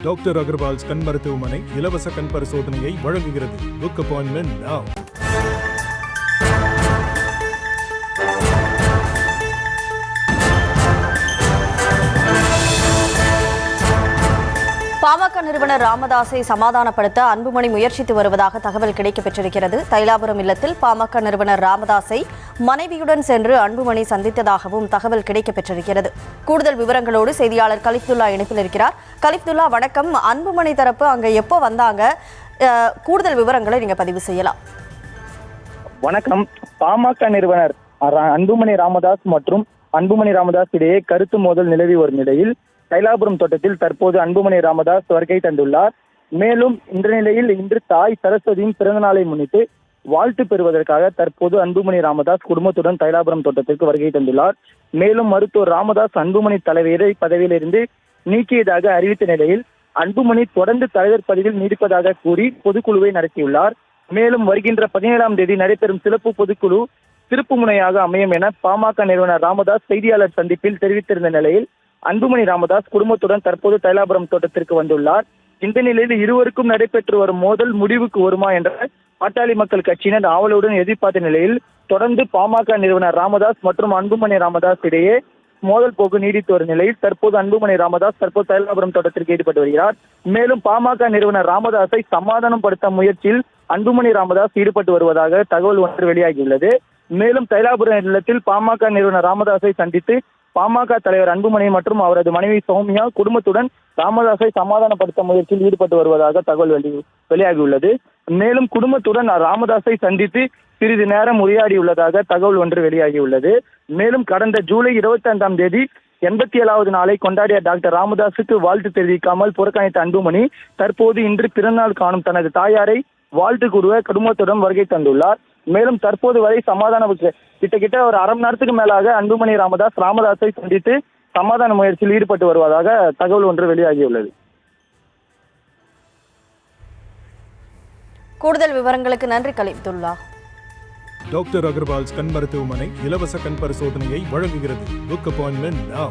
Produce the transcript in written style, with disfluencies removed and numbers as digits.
Doctor Agarwal's கண் மருத்துவமனை இலவச கண் பரிசோதனையை வழங்குகிறது. Book appointment now. பாமக நிறுவனர் ராமதாஸை சமாதானப்படுத்த அன்புமணி முயற்சித்து வருவதாக தகவல் கிடைக்கப்பெற்றிருக்கிறது. தைலாபுரம் இல்லத்தில் பாமக நிறுவனர் ராமதாஸை மனைவியுடன் சென்று அன்புமணி சந்தித்ததாகவும் தகவல் கிடைக்கப்பெற்றிருக்கிறது. கூடுதல் விவரங்களோடு செய்தியாளர் கலிஃப்துல்லா இணைப்பில் இருக்கிறார். கலிஃப்துல்லா வணக்கம். அன்புமணி தரப்பு அங்க எப்போ வந்தாங்க? கூடுதல் விவரங்களை நீங்க பதிவு செய்யலாம். வணக்கம். பாமக நிறுவனர் அன்புமணி ராமதாஸ் மற்றும் அன்புமணி ராமதாஸ் இடையே கருத்து மோதல் நிலவி வரும் நிலையில் தைலாபுரம் தோட்டத்தில் தற்போது அன்புமணி ராமதாஸ் வருகை தந்துள்ளார். மேலும் இந்த நிலையில் இன்று தாய் சரஸ்வதியின் பிறந்த நாளை முன்னிட்டு வாழ்த்து பெறுவதற்காக தற்போது அன்புமணி ராமதாஸ் குடும்பத்துடன் தைலாபுரம் தோட்டத்திற்கு வருகை தந்துள்ளார். மேலும் மருத்துவர் ராமதாஸ் அன்புமணி தலைவரை பதவியிலிருந்து நீக்கியதாக அறிவித்த நிலையில் அன்புமணி தொடர்ந்து தலைவர் பதவியில் நீடிப்பதாக கூறி பொதுக்குழுவை நடத்தியுள்ளார். மேலும் வருகின்ற 17ஆம் தேதி நடைபெறும் சிறப்பு பொதுக்குழு திருப்பு முனையாக அமையும் என பாமக நிறுவனர் ராமதாஸ் செய்தியாளர் சந்திப்பில் தெரிவித்திருந்த நிலையில் அன்புமணி ராமதாஸ் குடும்பத்துடன் தற்போது தைலாபுரம் தோட்டத்திற்கு வந்துள்ளார். இந்த நிலையில் இருவருக்கும் நடைபெற்று வரும் மோதல் முடிவுக்கு வருமா என்ற பாட்டாளி மக்கள் கட்சியினர் ஆவலுடன் எதிர்பார்த்த நிலையில் தொடர்ந்து பாமக நிறுவனர் ராமதாஸ் மற்றும் அன்புமணி ராமதாஸ் இடையே மோதல் போக்கு நீடித்து வரும் நிலையில் தற்போது அன்புமணி ராமதாஸ் தற்போது தைலாபுரம் தோட்டத்திற்கு ஈடுபட்டு வருகிறார். மேலும் பாமக நிறுவனர் ராமதாஸை சமாதானப்படுத்த முயற்சியில் அன்புமணி ராமதாஸ் ஈடுபட்டு வருவதாக தகவல் ஒன்று வெளியாகியுள்ளது. மேலும் தைலாபுரம் இல்லத்தில் பாமக நிறுவனர் ராமதாஸை சந்தித்து பாமக தலைவர் அன்புமணி மற்றும் அவரது மனைவி சௌமியா குடும்பத்துடன் ராமதாஸை சமாதானப்படுத்த முயற்சியில் ஈடுபட்டு வருவதாக தகவல் வெளியாகியுள்ளது. மேலும் குடும்பத்துடன் ராமதாஸை சந்தித்து சிறிது நேரம் உரையாடியுள்ளதாக தகவல் ஒன்று வெளியாகியுள்ளது. மேலும் கடந்த ஜூலை 25ஆம் தேதி 87வது நாளை கொண்டாடிய டாக்டர் ராமதாஸுக்கு வாழ்த்து தெரிவிக்காமல் புறக்கணித்த அன்புமணி தற்போது இன்று பிறந்தநாள் காணும் தனது தாயாரை வாழ்த்து கூறுவ குடும்பத்துடன் வருகை தந்துள்ளார். மேலும் தற்போது வரை கிட்டத்தட்ட ஒரு அரை மணி நேரத்துக்கு மேலாக அன்புமணி ராமதாஸை சந்தித்து சமாதான முயற்சியில் ஈடுபட்டு வருவதாக தகவல் ஒன்று வெளியாகியுள்ளது. கூடுதல் விவரங்களுக்கு நன்றி கலிஃப்துல்லா. டாக்டர் அகர்வால்ஸ் கண் மருத்துவமனை இலவச கண் பரிசோதனையை வழங்குகிறது. Book appointment now.